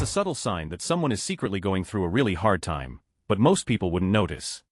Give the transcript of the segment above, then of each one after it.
subtle sign that someone is secretly going through a really hard time, but most people wouldn't notice.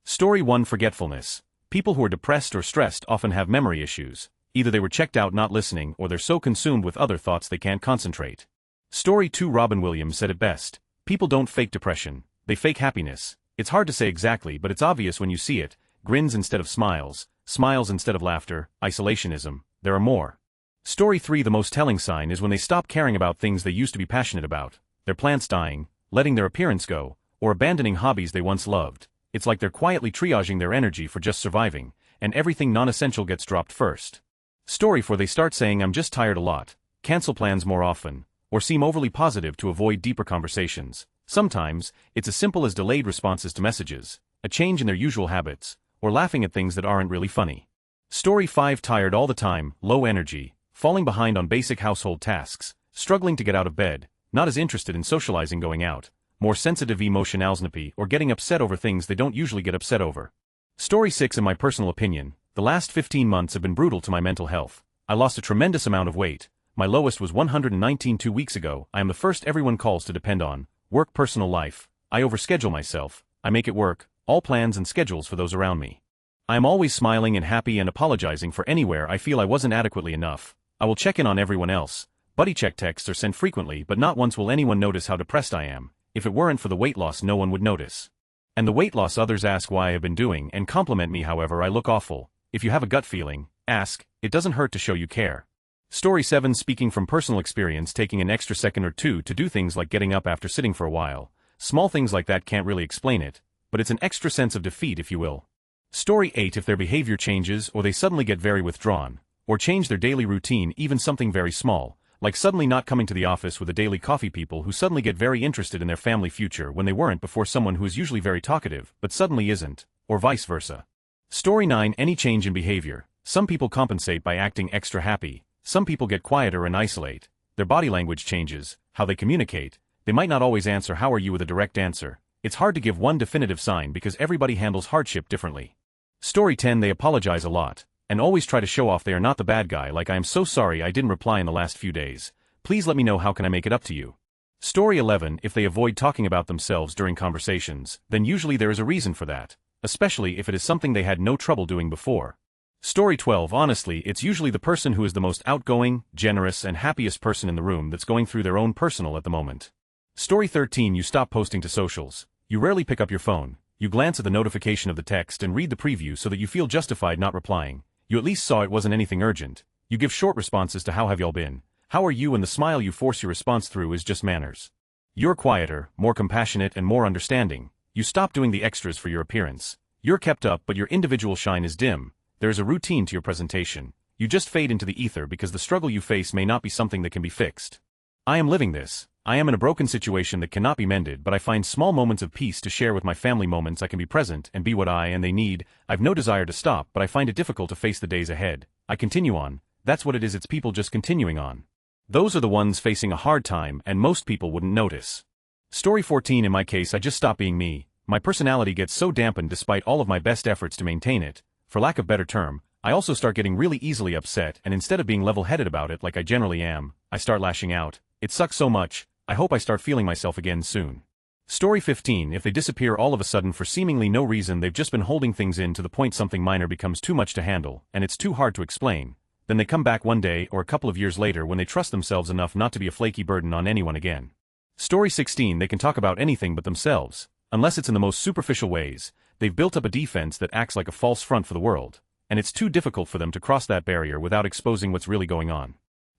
Story 1: Forgetfulness. People who are depressed or stressed often have memory issues. Either they were checked out not listening or they're so consumed with other thoughts they can't concentrate. Story 2: Robin Williams said it best. People don't fake depression, they fake happiness. It's hard to say exactly, but it's obvious when you see it. Grins instead of smiles, smiles instead of laughter, isolationism. There are more. Story 3: The most telling sign is when they stop caring about things they used to be passionate about. Their plants dying, letting their appearance go, or abandoning hobbies they once loved. It's like they're quietly triaging their energy for just surviving, and everything non-essential gets dropped first. Story 4: They start saying "I'm just tired" a lot, cancel plans more often, or seem overly positive to avoid deeper conversations. Sometimes, it's as simple as delayed responses to messages, a change in their usual habits, or laughing at things that aren't really funny. Story 5: Tired all the time, low energy, falling behind on basic household tasks, struggling to get out of bed, not as interested in socializing going out, more sensitive emotionalsnappy, or getting upset over things they don't usually get upset over. Story 6: In my personal opinion, the last 15 months have been brutal to my mental health. I lost a tremendous amount of weight. My lowest was 119 2 weeks ago. I am the first everyone calls to depend on. Work, personal life. I overschedule myself. I make it work, all plans and schedules for those around me. I am always smiling and happy and apologizing for anywhere I feel I wasn't adequately enough. I will check in on everyone else. Buddy check texts are sent frequently, but not once will anyone notice how depressed I am. If it weren't for the weight loss, no one would notice. And the weight loss, others ask why I have been doing and compliment me however I look awful. If you have a gut feeling, ask. It doesn't hurt to show you care. Story 7: Speaking from personal experience, taking an extra second or two to do things like getting up after sitting for a while. Small things like that can't really explain it, but it's an extra sense of defeat, if you will. Story 8: If their behavior changes or they suddenly get very withdrawn, or change their daily routine, even something very small, like suddenly not coming to the office with a daily coffee. People who suddenly get very interested in their family future when they weren't before. Someone who is usually very talkative, but suddenly isn't, or vice versa. Story 9: Any change in behavior. Some people compensate by acting extra happy. Some people get quieter and isolate. Their body language changes, how they communicate. They might not always answer "how are you" with a direct answer. It's hard to give one definitive sign because everybody handles hardship differently. Story 10: They apologize a lot, and always try to show off they are not the bad guy, like "I am so sorry I didn't reply in the last few days. Please let me know, how can I make it up to you?" Story 11: If they avoid talking about themselves during conversations, then usually there is a reason for that, especially if it is something they had no trouble doing before. Story 12: Honestly, it's usually the person who is the most outgoing, generous, and happiest person in the room that's going through their own personal at the moment. Story 13: You stop posting to socials. You rarely pick up your phone. You glance at the notification of the text and read the preview so that you feel justified not replying. You at least saw it wasn't anything urgent. You give short responses to "how have y'all been?" "How are you?" and the smile you force your response through is just manners. You're quieter, more compassionate, and more understanding. You stop doing the extras for your appearance. You're kept up, but your individual shine is dim. There is a routine to your presentation. You just fade into the ether because the struggle you face may not be something that can be fixed. I am living this. I am in a broken situation that cannot be mended, but I find small moments of peace to share with my family. Moments I can be present and be what I and they need. I've no desire to stop, but I find it difficult to face the days ahead. I continue on. That's what it is. It's people just continuing on. Those are the ones facing a hard time, and most people wouldn't notice. Story 14: In my case, I just stop being me. My personality gets so dampened despite all of my best efforts to maintain it. For lack of a better term, I also start getting really easily upset, and instead of being level-headed about it like I generally am, I start lashing out. It sucks so much. I hope I start feeling myself again soon. Story 15: If they disappear all of a sudden for seemingly no reason, they've just been holding things in to the point something minor becomes too much to handle, and it's too hard to explain. Then they come back one day or a couple of years later when they trust themselves enough not to be a flaky burden on anyone again. Story 16: They can talk about anything but themselves. Unless it's in the most superficial ways, they've built up a defense that acts like a false front for the world, and it's too difficult for them to cross that barrier without exposing what's really going on.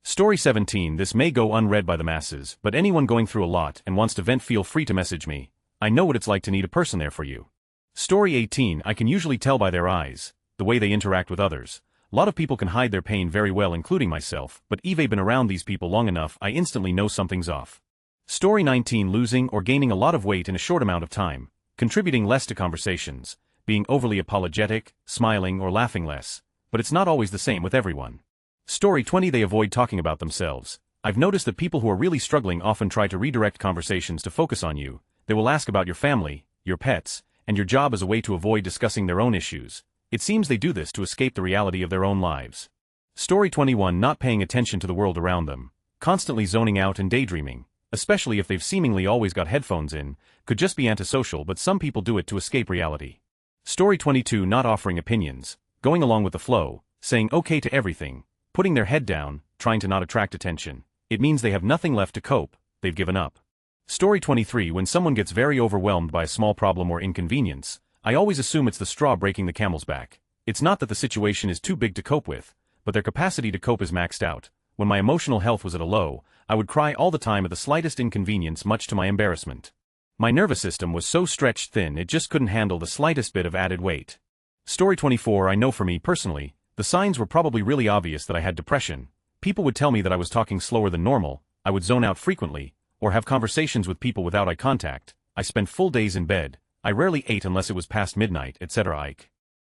Story 17: This may go unread by the masses, but anyone going through a lot and wants to vent, feel free to message me. I know what it's like to need a person there for you. Story 18: I can usually tell by their eyes, the way they interact with others. A lot of people can hide their pain very well, including myself, but if I've been around these people long enough, I instantly know something's off. Story 19: Losing or gaining a lot of weight in a short amount of time, contributing less to conversations, being overly apologetic, smiling or laughing less, but it's not always the same with everyone. Story 20: They avoid talking about themselves. I've noticed that people who are really struggling often try to redirect conversations to focus on you. They will ask about your family, your pets, and your job as a way to avoid discussing their own issues. It seems they do this to escape the reality of their own lives. Story 21: Not paying attention to the world around them, constantly zoning out and daydreaming. especially if they've seemingly always got headphones in, could just be antisocial, but some people do it to escape reality. Story 22. Not offering opinions, going along with the flow, saying okay to everything, putting their head down, trying to not attract attention. It means they have nothing left to cope, they've given up. Story 23. When someone gets very overwhelmed by a small problem or inconvenience, I always assume it's the straw breaking the camel's back. It's not that the situation is too big to cope with, but their capacity to cope is maxed out. When my emotional health was at a low, I would cry all the time at the slightest inconvenience, much to my embarrassment. My nervous system was so stretched thin it just couldn't handle the slightest bit of added weight. Story 24. I know for me personally, the signs were probably really obvious that I had depression. People would tell me that I was talking slower than normal, I would zone out frequently, or have conversations with people without eye contact. I spent full days in bed, I rarely ate unless it was past midnight, etc.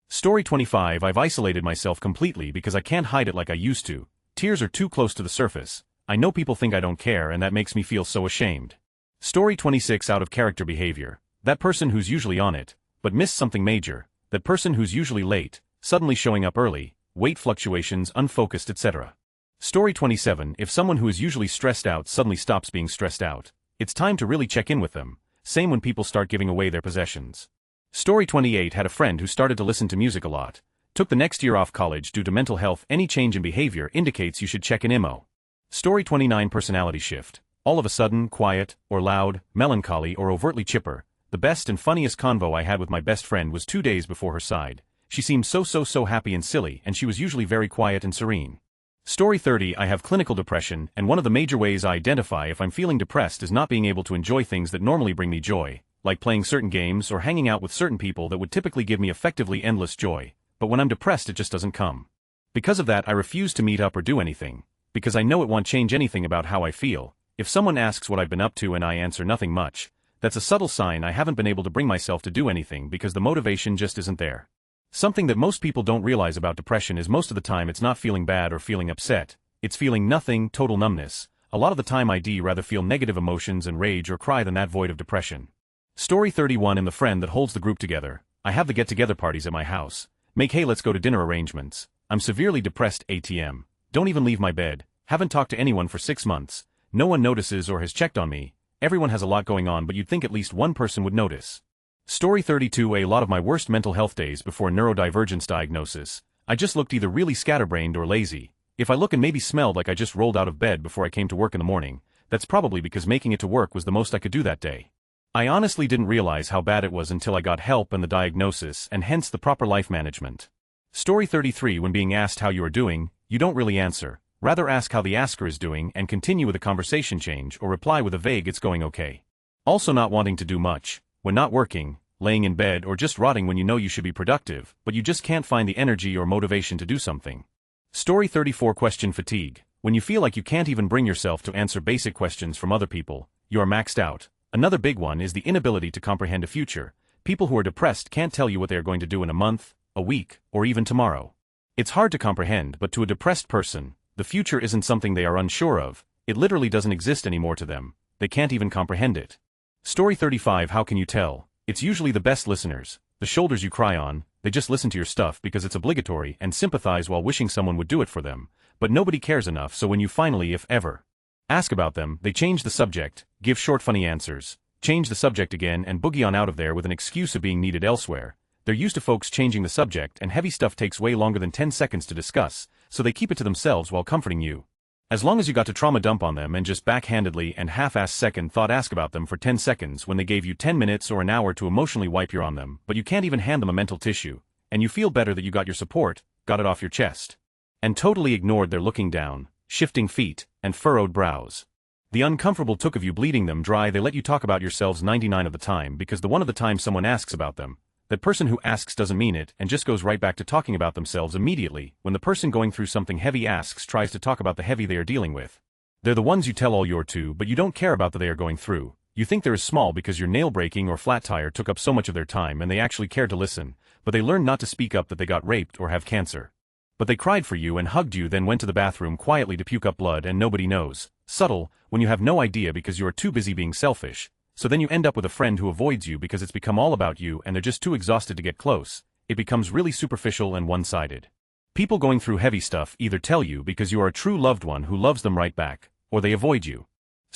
Story 25. I've isolated myself completely because I can't hide it like I used to. Tears are too close to the surface. I know people think I don't care, and that makes me feel so ashamed. Story 26. Out of character behavior. That person who's usually on it, but missed something major. That person who's usually late, suddenly showing up early, weight fluctuations, unfocused, etc. Story 27. If someone who is usually stressed out suddenly stops being stressed out, it's time to really check in with them. Same when people start giving away their possessions. Story 28. Had a friend who started to listen to music a lot. Took the next year off college due to mental health. Any change in behavior indicates you should check an IMO. Story 29. Personality shift. All of a sudden, quiet, or loud, melancholy, or overtly chipper. The best and funniest convo I had with my best friend was 2 days before her side. She seemed so happy and silly, and she was usually very quiet and serene. Story 30. I have clinical depression, and one of the major ways I identify if I'm feeling depressed is not being able to enjoy things that normally bring me joy, like playing certain games or hanging out with certain people that would typically give me effectively endless joy. But when I'm depressed, it just doesn't come. Because of that, I refuse to meet up or do anything, because I know it won't change anything about how I feel. If someone asks what I've been up to and I answer nothing much, that's a subtle sign I haven't been able to bring myself to do anything because the motivation just isn't there. Something that most people don't realize about depression is most of the time it's not feeling bad or feeling upset, it's feeling nothing, total numbness. A lot of the time I'd rather feel negative emotions and rage or cry than that void of depression. Story 31. I'm the friend that holds the group together. I have the get-together parties at my house. Make hey let's go to dinner arrangements. I'm severely depressed ATM. Don't even leave my bed. Haven't talked to anyone for 6 months. No one notices or has checked on me. Everyone has a lot going on, but you'd think at least one person would notice. Story 32. A lot of my worst mental health days before neurodivergence diagnosis. I just looked either really scatterbrained or lazy. If I look and maybe smelled like I just rolled out of bed before I came to work in the morning, that's probably because making it to work was the most I could do that day. I honestly didn't realize how bad it was until I got help and the diagnosis, and hence the proper life management. Story 33. When being asked how you are doing, you don't really answer. Rather ask how the asker is doing and continue with a conversation change or reply with a vague it's going okay. Also not wanting to do much. When not working, laying in bed or just rotting when you know you should be productive, but you just can't find the energy or motivation to do something. Story 34. Question fatigue. When you feel like you can't even bring yourself to answer basic questions from other people, you are maxed out. Another big one is the inability to comprehend a future. People who are depressed can't tell you what they are going to do in a month, a week, or even tomorrow. It's hard to comprehend, but to a depressed person, the future isn't something they are unsure of. It literally doesn't exist anymore to them. They can't even comprehend it. Story 35. How can you tell? It's usually the best listeners, the shoulders you cry on. They just listen to your stuff because it's obligatory and sympathize while wishing someone would do it for them. But nobody cares enough, so when you finally, if ever, ask about them, they change the subject, give short funny answers, change the subject again and boogie on out of there with an excuse of being needed elsewhere. They're used to folks changing the subject, and heavy stuff takes way longer than 10 seconds to discuss, so they keep it to themselves while comforting you. As long as you got to trauma dump on them and just backhandedly and half-assed second thought ask about them for 10 seconds when they gave you 10 minutes or an hour to emotionally wipe your on them, but you can't even hand them a mental tissue, and you feel better that you got your support, got it off your chest, and totally ignored their looking down, shifting feet, and furrowed brows. The uncomfortable took of you bleeding them dry. They let you talk about yourselves 99 of the time because the one of the time someone asks about them, that person who asks doesn't mean it and just goes right back to talking about themselves immediately when the person going through something heavy tries to talk about the heavy they are dealing with. They're the ones you tell all your to, but you don't care about that they are going through. You think they're as small because your nail breaking or flat tire took up so much of their time and they actually cared to listen, but they learned not to speak up that they got raped or have cancer. But they cried for you and hugged you, then went to the bathroom quietly to puke up blood and nobody knows. Subtle, when you have no idea because you are too busy being selfish. So then you end up with a friend who avoids you because it's become all about you and they're just too exhausted to get close. It becomes really superficial and one-sided. People going through heavy stuff either tell you because you are a true loved one who loves them right back, or they avoid you.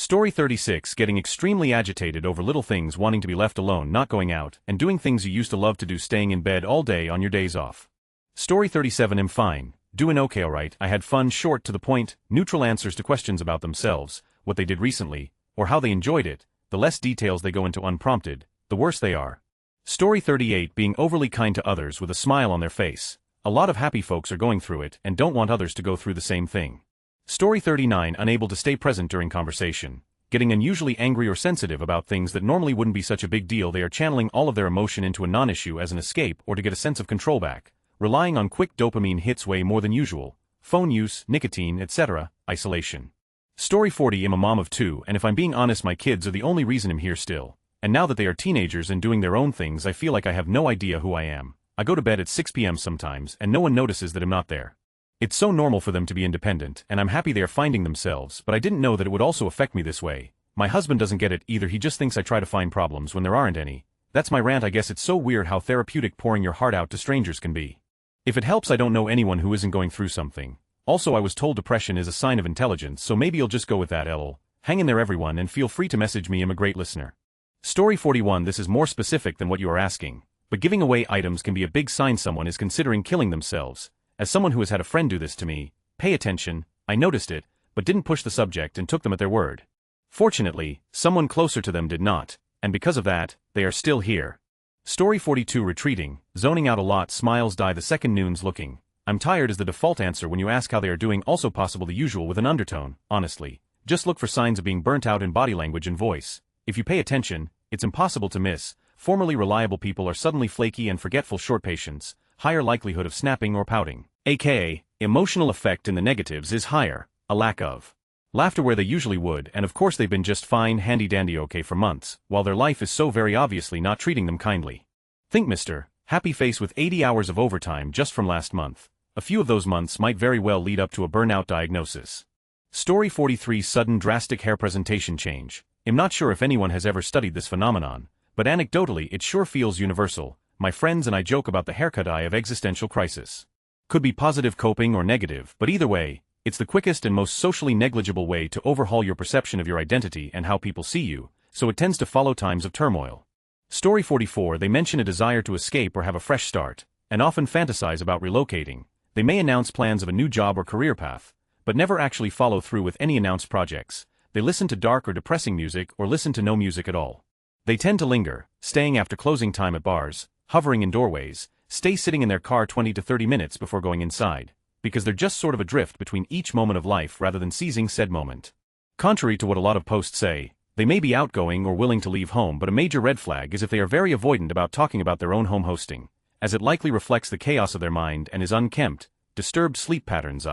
Story 36. Getting extremely agitated over little things, wanting to be left alone, not going out, and doing things you used to love to do, staying in bed all day on your days off. Story 37. I'm fine. Doing okay, alright. I had fun, short, to the point, neutral answers to questions about themselves, what they did recently, or how they enjoyed it. The less details they go into unprompted, the worse they are. Story 38. Being overly kind to others with a smile on their face. A lot of happy folks are going through it and don't want others to go through the same thing. Story 39. Unable to stay present during conversation. Getting unusually angry or sensitive about things that normally wouldn't be such a big deal. They are channeling all of their emotion into a non-issue as an escape or to get a sense of control back. Relying on quick dopamine hits way more than usual. Phone use, nicotine, etc. Isolation. Story 40. I'm a mom of 2, and if I'm being honest, my kids are the only reason I'm here still. And now that they are teenagers and doing their own things, I feel like I have no idea who I am. I go to bed at 6 p.m. sometimes, and no one notices that I'm not there. It's so normal for them to be independent, and I'm happy they are finding themselves, but I didn't know that it would also affect me this way. My husband doesn't get it either. He just thinks I try to find problems when there aren't any. That's my rant. I guess it's so weird how therapeutic pouring your heart out to strangers can be. If it helps, I don't know anyone who isn't going through something. Also, I was told depression is a sign of intelligence, so maybe you'll just go with that. lol. Hang in there, everyone, and feel free to message me. I'm a great listener. Story 41. This is more specific than what you are asking, but giving away items can be a big sign someone is considering killing themselves. As someone who has had a friend do this to me, pay attention. I noticed it, but didn't push the subject and took them at their word. Fortunately, someone closer to them did not, and because of that, they are still here. Story 42. Retreating, zoning out a lot, smiles die the second noon's looking. I'm tired is the default answer when you ask how they are doing, also possible the usual with an undertone. Honestly, just look for signs of being burnt out in body language and voice. If you pay attention, it's impossible to miss. Formerly reliable people are suddenly flaky and forgetful. Short patience, higher likelihood of snapping or pouting. AKA, emotional effect in the negatives is higher, a lack of laughter where they usually would, and of course they've been just fine, handy-dandy okay for months, while their life is so very obviously not treating them kindly. Think Mr. Happy Face with 80 hours of overtime just from last month. A few of those months might very well lead up to a burnout diagnosis. Story 43. Sudden drastic hair presentation change. I'm not sure if anyone has ever studied this phenomenon, but anecdotally it sure feels universal. My friends and I joke about the haircut eye of existential crisis. Could be positive coping or negative, but either way, it's the quickest and most socially negligible way to overhaul your perception of your identity and how people see you, so it tends to follow times of turmoil. Story 44. They mention a desire to escape or have a fresh start, and often fantasize about relocating. They may announce plans of a new job or career path, but never actually follow through with any announced projects. They listen to dark or depressing music or listen to no music at all. They tend to linger, staying after closing time at bars, hovering in doorways, stay sitting in their car 20 to 30 minutes before going inside, because they're just sort of adrift between each moment of life rather than seizing said moment. Contrary to what a lot of posts say, they may be outgoing or willing to leave home, but a major red flag is if they are very avoidant about talking about their own home hosting, as it likely reflects the chaos of their mind and is unkempt, disturbed sleep patterns.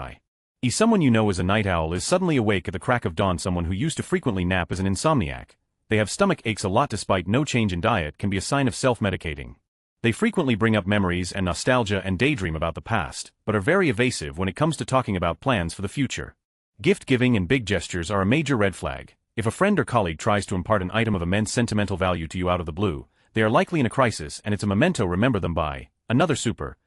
Someone you know is a night owl is suddenly awake at the crack of dawn. Someone who used to frequently nap is an insomniac. They have stomach aches a lot despite no change in diet can be a sign of self-medicating. They frequently bring up memories and nostalgia and daydream about the past, but are very evasive when it comes to talking about plans for the future. Gift giving and big gestures are a major red flag. If a friend or colleague tries to impart an item of immense sentimental value to you out of the blue, they are likely in a crisis and it's a memento remember them by. Another super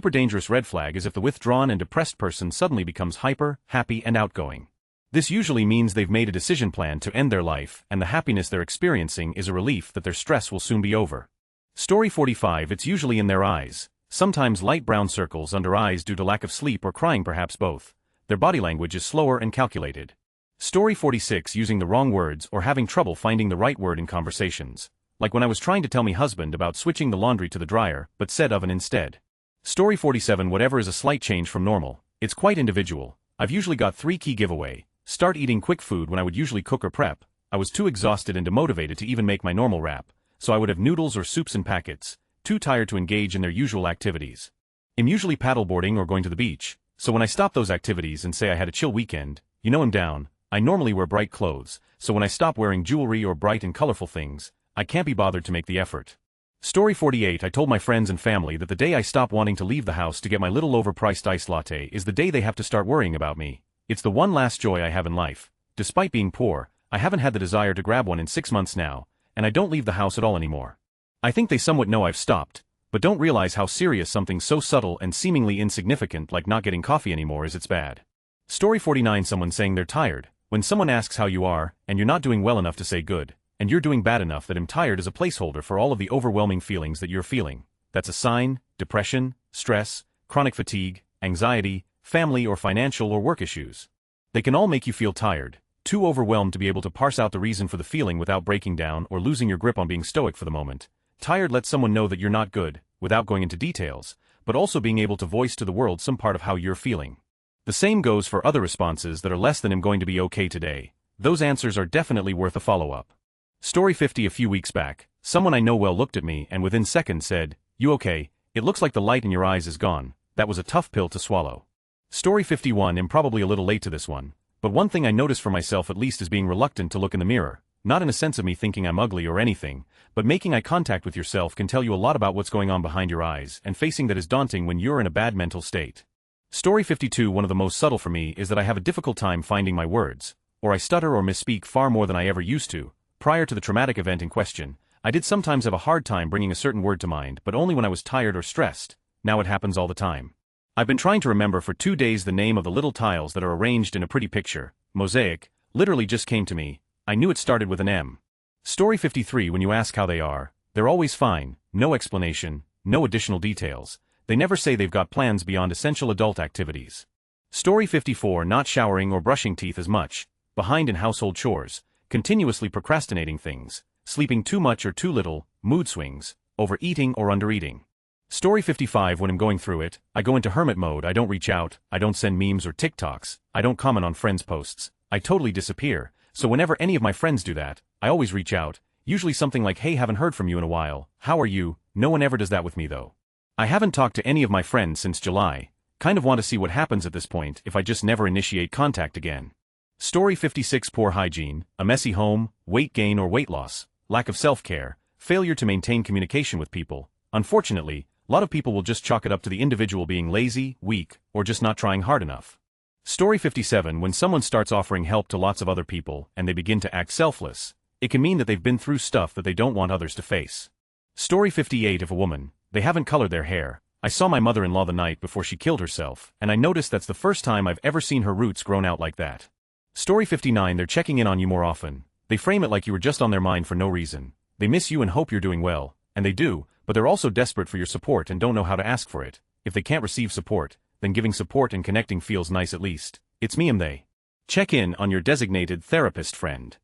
dangerous red flag is if the withdrawn and depressed person suddenly becomes hyper, happy and outgoing. This usually means they've made a decision plan to end their life, and the happiness they're experiencing is a relief that their stress will soon be over. Story 45. It's usually in their eyes, sometimes light brown circles under eyes due to lack of sleep or crying, perhaps both. Their body language is slower and calculated. Story 46. Using the wrong words or having trouble finding the right word in conversations. Like when I was trying to tell me husband about switching the laundry to the dryer, but said oven instead. Story 47. Whatever is a slight change from normal. It's quite individual. I've usually got 3 key giveaway. Start eating quick food when I would usually cook or prep. I was too exhausted and demotivated to even make my normal wrap, so I would have noodles or soups in packets, too tired to engage in their usual activities. I'm usually paddleboarding or going to the beach, so when I stop those activities and say I had a chill weekend, I'm down. I normally wear bright clothes, so when I stop wearing jewelry or bright and colorful things, I can't be bothered to make the effort. Story 48. I told my friends and family that the day I stop wanting to leave the house to get my little overpriced iced latte is the day they have to start worrying about me. It's the one last joy I have in life. Despite being poor, I haven't had the desire to grab one in 6 months now, and I don't leave the house at all anymore. I think they somewhat know I've stopped, but don't realize how serious something so subtle and seemingly insignificant like not getting coffee anymore is. It's bad. Story 49. Someone saying they're tired, When someone asks how you are, and you're not doing well enough to say good, and you're doing bad enough that I'm tired is a placeholder for all of the overwhelming feelings that you're feeling. That's a sign: depression, stress, chronic fatigue, anxiety, family or financial or work issues. They can all make you feel tired, too overwhelmed to be able to parse out the reason for the feeling without breaking down or losing your grip on being stoic for the moment. Tired lets someone know that you're not good, without going into details, but also being able to voice to the world some part of how you're feeling. The same goes for other responses that are less than "I'm going to be okay today." Those answers are definitely worth a follow-up. Story 50. A few weeks back, someone I know well looked at me and within seconds said, "You okay? It looks like the light in your eyes is gone." That was a tough pill to swallow. Story 51. I'm probably a little late to this one, but one thing I notice for myself at least is being reluctant to look in the mirror, not in a sense of me thinking I'm ugly or anything, but making eye contact with yourself can tell you a lot about what's going on behind your eyes, and facing that is daunting when you're in a bad mental state. Story 52. One of the most subtle for me is that I have a difficult time finding my words, or I stutter or misspeak far more than I ever used to. Prior to the traumatic event in question, I did sometimes have a hard time bringing a certain word to mind, but only when I was tired or stressed. Now it happens all the time. I've been trying to remember for 2 days the name of the little tiles that are arranged in a pretty picture. Mosaic literally just came to me. I knew it started with an M. Story 53. When you ask how they are, they're always fine, no explanation, no additional details. They never say they've got plans beyond essential adult activities. Story 54. Not showering or brushing teeth as much, behind in household chores, continuously procrastinating things, sleeping too much or too little, mood swings, overeating or undereating. Story 55. When I'm going through it, I go into hermit mode. I don't reach out, I don't send memes or TikToks, I don't comment on friends' posts, I totally disappear. So whenever any of my friends do that, I always reach out, usually something like, "Hey, haven't heard from you in a while, how are you?" No one ever does that with me though. I haven't talked to any of my friends since July, kind of want to see what happens at this point if I just never initiate contact again. Story 56. Poor hygiene, a messy home, weight gain or weight loss, lack of self-care, failure to maintain communication with people. Unfortunately, a lot of people will just chalk it up to the individual being lazy, weak, or just not trying hard enough. Story 57. When someone starts offering help to lots of other people and they begin to act selfless, it can mean that they've been through stuff that they don't want others to face. Story 58. If a woman, they haven't colored their hair. I saw my mother-in-law the night before she killed herself, and I noticed that's the first time I've ever seen her roots grown out like that. Story 59. They're checking in on you more often. They frame it like you were just on their mind for no reason. They miss you and hope you're doing well, and they do, but they're also desperate for your support and don't know how to ask for it. If they can't receive support, then giving support and connecting feels nice at least. It's me and they. Check in on your designated therapist friend.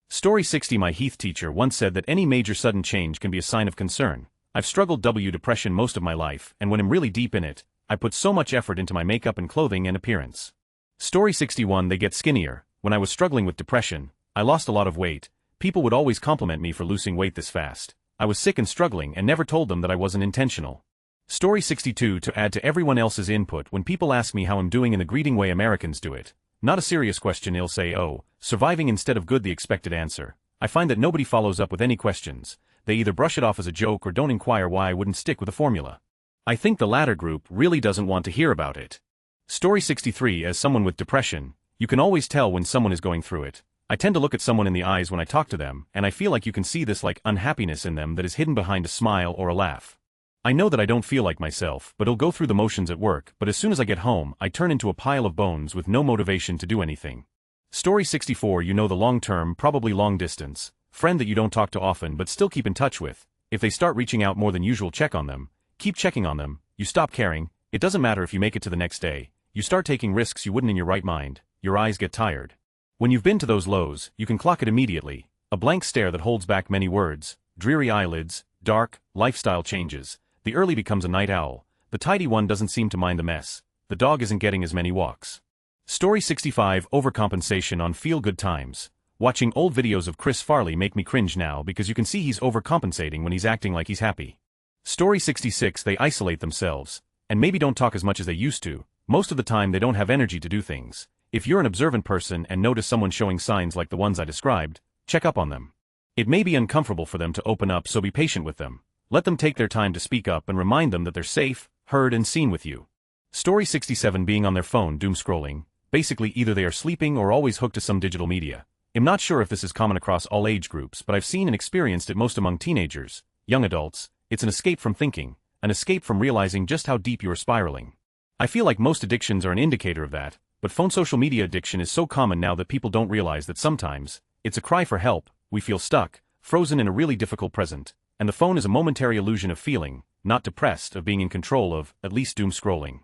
Story 60. My Heath teacher once said that any major sudden change can be a sign of concern. I've struggled with depression most of my life, and when I'm really deep in it, I put so much effort into my makeup and clothing and appearance. Story 61. They get skinnier. When I was struggling with depression, I lost a lot of weight. People would always compliment me for losing weight this fast. I was sick and struggling and never told them that I wasn't intentional. Story 62. To add to everyone else's input, when people ask me how I'm doing in the greeting way Americans do it, not a serious question, they'll say, "Oh, surviving," instead of "good," the expected answer. I find that nobody follows up with any questions. They either brush it off as a joke or don't inquire why I wouldn't stick with a formula. I think the latter group really doesn't want to hear about it. Story 63. As someone with depression, you can always tell when someone is going through it. I tend to look at someone in the eyes when I talk to them, and I feel like you can see this unhappiness in them that is hidden behind a smile or a laugh. I know that I don't feel like myself, but I'll go through the motions at work, but as soon as I get home, I turn into a pile of bones with no motivation to do anything. Story 64. You know the long-term, probably long-distance friend that you don't talk to often but still keep in touch with. If they start reaching out more than usual, check on them. Keep checking on them. You stop caring. It doesn't matter if you make it to the next day. You start taking risks you wouldn't in your right mind. Your eyes get tired. When you've been to those lows, you can clock it immediately. A blank stare that holds back many words, dreary eyelids, dark, lifestyle changes. The early becomes a night owl. The tidy one doesn't seem to mind the mess. The dog isn't getting as many walks. Story 65. Overcompensation on feel-good times. Watching old videos of Chris Farley make me cringe now because you can see he's overcompensating when he's acting like he's happy. Story 66. They isolate themselves, and maybe don't talk as much as they used to. Most of the time they don't have energy to do things. If you're an observant person and notice someone showing signs like the ones I described, check up on them. It may be uncomfortable for them to open up, so be patient with them. Let them take their time to speak up and remind them that they're safe, heard and seen with you. Story 67. Being on their phone, doom scrolling. Basically either they are sleeping or always hooked to some digital media. I'm not sure if this is common across all age groups, but I've seen and experienced it most among teenagers, young adults. It's an escape from thinking, an escape from realizing just how deep you are spiraling. I feel like most addictions are an indicator of that. but phone social media addiction is so common now that people don't realize that sometimes, it's a cry for help, we feel stuck, frozen in a really difficult present, and the phone is a momentary illusion of feeling, not depressed, of being in control of, at least doom scrolling.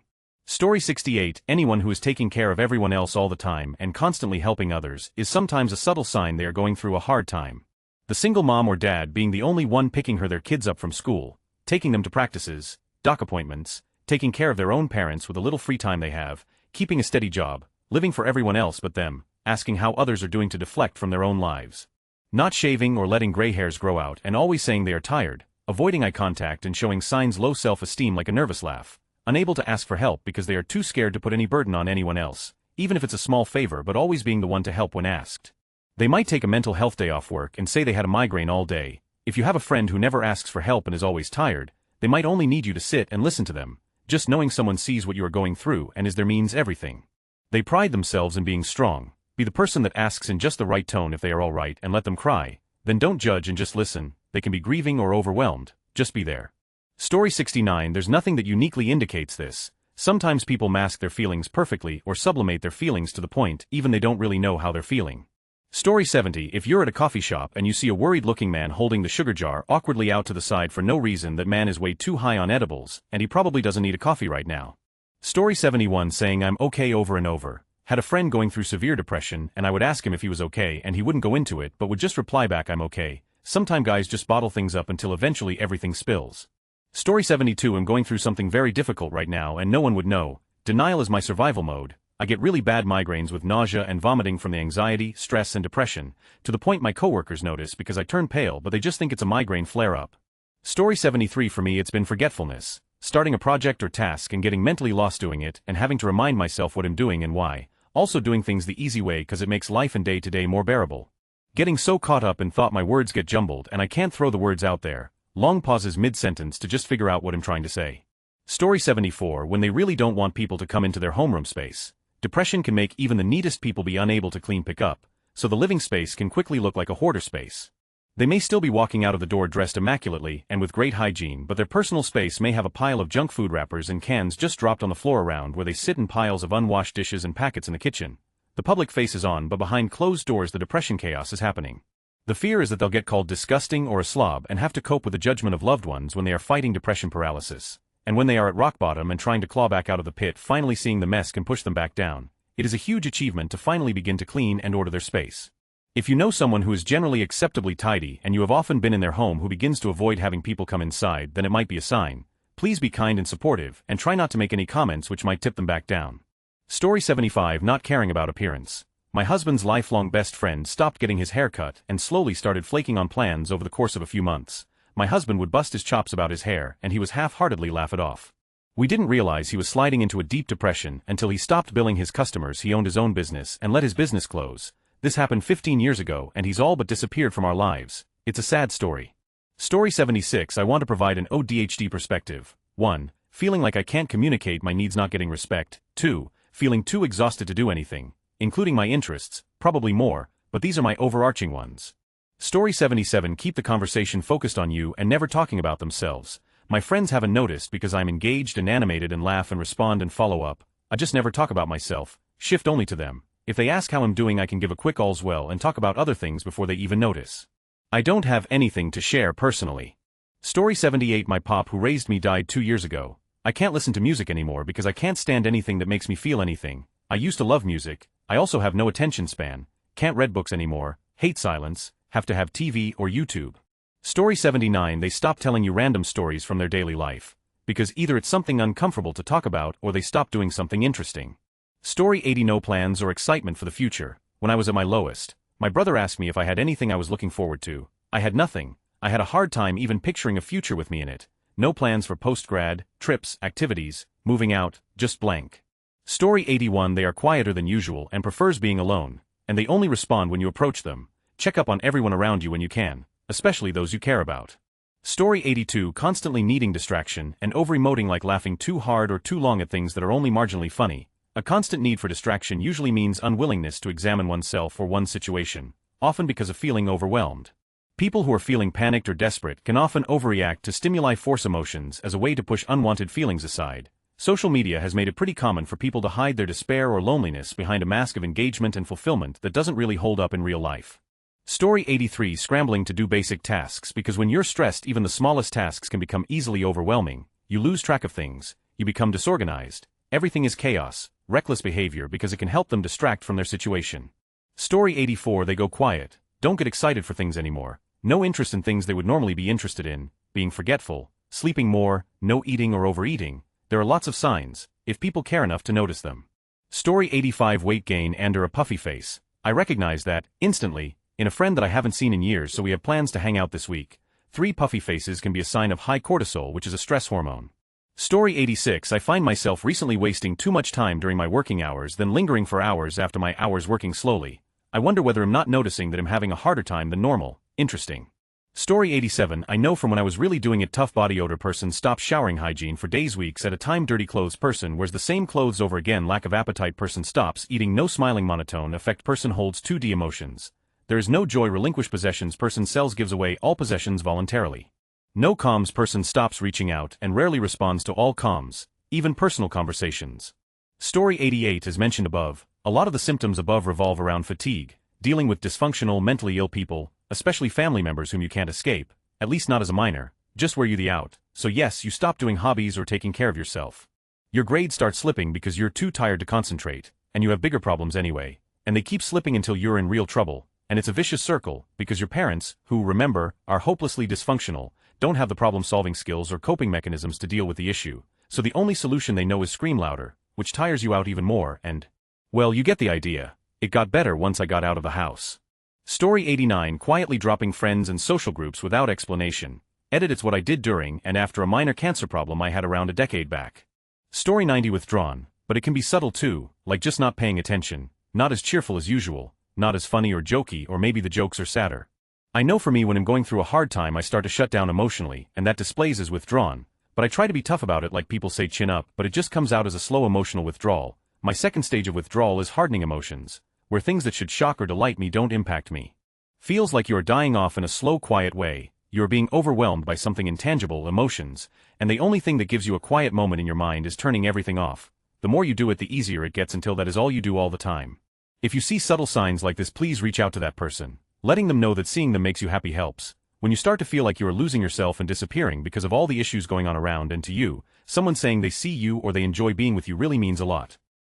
Story 68, anyone who is taking care of everyone else all the time and constantly helping others is sometimes a subtle sign they are going through a hard time. The single mom or dad being the only one picking their kids up from school, taking them to practices, doc appointments, taking care of their own parents with a little free time they have, keeping a steady job, living for everyone else but them, asking how others are doing to deflect from their own lives. Not shaving or letting gray hairs grow out and always saying they are tired, avoiding eye contact and showing signs low self-esteem like a nervous laugh, unable to ask for help because they are too scared to put any burden on anyone else, even if it's a small favor, but always being the one to help when asked. They might take a mental health day off work and say they had a migraine all day. If you have a friend who never asks for help and is always tired, they might only need you to sit and listen to them. Just knowing someone sees what you are going through and is there means everything. They pride themselves in being strong. Be the person that asks in just the right tone if they are alright and let them cry. Then don't judge and just listen. They can be grieving or overwhelmed. Just be there. Story 69, there's nothing that uniquely indicates this. Sometimes people mask their feelings perfectly or sublimate their feelings to the point even they don't really know how they're feeling. Story 70, if you're at a coffee shop and you see a worried-looking man holding the sugar jar awkwardly out to the side for no reason, that man is way too high on edibles, and he probably doesn't need a coffee right now. Story 71, saying I'm okay over and over. Had a friend going through severe depression and I would ask him if he was okay and he wouldn't go into it but would just reply back I'm okay. Sometimes guys just bottle things up until eventually everything spills. Story 72, I'm going through something very difficult right now and no one would know. Denial is my survival mode. I get really bad migraines with nausea and vomiting from the anxiety, stress and depression, to the point my coworkers notice because I turn pale but they just think it's a migraine flare-up. Story 73, for me it's been forgetfulness. Starting a project or task and getting mentally lost doing it and having to remind myself what I'm doing and why. Also doing things the easy way because it makes life and day-to-day more bearable. Getting so caught up in thought my words get jumbled and I can't throw the words out there. Long pauses mid-sentence to just figure out what I'm trying to say. Story 74, when they really don't want people to come into their homeroom space. Depression can make even the neatest people be unable to clean pick up, so the living space can quickly look like a hoarder space. They may still be walking out of the door dressed immaculately and with great hygiene, but their personal space may have a pile of junk food wrappers and cans just dropped on the floor around where they sit in piles of unwashed dishes and packets in the kitchen. The public face is on, but behind closed doors the depression chaos is happening. The fear is that they'll get called disgusting or a slob and have to cope with the judgment of loved ones when they are fighting depression paralysis. And when they are at rock bottom and trying to claw back out of the pit, finally seeing the mess can push them back down. It is a huge achievement to finally begin to clean and order their space. If you know someone who is generally acceptably tidy and you have often been in their home who begins to avoid having people come inside, then it might be a sign. Please be kind and supportive and try not to make any comments which might tip them back down. Story 75, not caring about appearance. My husband's lifelong best friend stopped getting his hair cut and slowly started flaking on plans over the course of a few months. My husband would bust his chops about his hair and he was half-heartedly laugh it off. We didn't realize he was sliding into a deep depression until he stopped billing his customers. He owned his own business and let his business close. This happened 15 years ago and he's all but disappeared from our lives. It's a sad story. Story 76, I want to provide an ADHD perspective. 1. Feeling like I can't communicate my needs, not getting respect. 2. Feeling too exhausted to do anything, including my interests, probably more, but these are my overarching ones. Story 77, keep the conversation focused on you and never talking about themselves. My friends haven't noticed because I'm engaged and animated and laugh and respond and follow up. I just never talk about myself, shift only to them. If they ask how I'm doing, I can give a quick all's well and talk about other things before they even notice. I don't have anything to share personally. Story 78, my pop who raised me died 2 years ago. I can't listen to music anymore because I can't stand anything that makes me feel anything. I used to love music. I also have no attention span. Can't read books anymore, hate silence, have to have TV or YouTube. Story 79, they stop telling you random stories from their daily life. Because either it's something uncomfortable to talk about or they stop doing something interesting. Story 80, no plans or excitement for the future. When I was at my lowest, my brother asked me if I had anything I was looking forward to. I had nothing. I had a hard time even picturing a future with me in it. No plans for post-grad, trips, activities, moving out, just blank. Story 81, they are quieter than usual and prefers being alone, and they only respond when you approach them. Check up on everyone around you when you can, especially those you care about. Story 82, constantly needing distraction and over-emoting, like laughing too hard or too long at things that are only marginally funny. A constant need for distraction usually means unwillingness to examine oneself or one's situation, often because of feeling overwhelmed. People who are feeling panicked or desperate can often overreact to stimuli, force emotions as a way to push unwanted feelings aside. Social media has made it pretty common for people to hide their despair or loneliness behind a mask of engagement and fulfillment that doesn't really hold up in real life. Story 83: Scrambling to do basic tasks. Because when you're stressed, even the smallest tasks can become easily overwhelming. You lose track of things, you become disorganized, everything is chaos, reckless behavior because it can help them distract from their situation. Story 84: They go quiet, don't get excited for things anymore, no interest in things they would normally be interested in, being forgetful, sleeping more, no eating or overeating. There are lots of signs, if people care enough to notice them. Story 85: Weight gain and/or a puffy face. I recognize that, instantly, in a friend that I haven't seen in years, so we have plans to hang out this week. 3 puffy faces can be a sign of high cortisol, which is a stress hormone. Story 86: I find myself recently wasting too much time during my working hours, then lingering for hours after my hours working slowly. I wonder whether I'm not noticing that I'm having a harder time than normal. Interesting. Story 87: I know from when I was really doing it. Tough body odor person stops showering. Hygiene for days, weeks at a time. Dirty clothes person wears the same clothes over again. Lack of appetite person stops eating. No smiling. Monotone affect person holds 2D emotions. There is no joy. Relinquish possessions person sells, gives away all possessions voluntarily. No comms person stops reaching out and rarely responds to all comms, even personal conversations. Story 88: As mentioned above, a lot of the symptoms above revolve around fatigue, dealing with dysfunctional, mentally ill people, especially family members whom you can't escape, at least not as a minor, just wear you the out. So yes, you stop doing hobbies or taking care of yourself. Your grades start slipping because you're too tired to concentrate, and you have bigger problems anyway, and they keep slipping until you're in real trouble. And it's a vicious circle, because your parents, who, remember, are hopelessly dysfunctional, don't have the problem-solving skills or coping mechanisms to deal with the issue, so the only solution they know is scream louder, which tires you out even more, and, well, you get the idea. It got better once I got out of the house. Story 89: Quietly dropping friends and social groups without explanation. Edit: It's what I did during and after a minor cancer problem I had around a decade back. Story 90: Withdrawn, but it can be subtle too, like just not paying attention, not as cheerful as usual, not as funny or jokey, or maybe the jokes are sadder. I know for me, when I'm going through a hard time I start to shut down emotionally, and that displays as withdrawn, but I try to be tough about it, like people say chin up, but it just comes out as a slow emotional withdrawal. My second stage of withdrawal is hardening emotions, where things that should shock or delight me don't impact me. Feels like you are dying off in a slow, quiet way. You are being overwhelmed by something intangible, emotions, and the only thing that gives you a quiet moment in your mind is turning everything off. The more you do it, the easier it gets, until that is all you do all the time. If you see subtle signs like this, please reach out to that person. Letting them know that seeing them makes you happy helps. When you start to feel like you are losing yourself and disappearing because of all the issues going on around, and to you, someone saying they see you or they enjoy being with you really means a lot.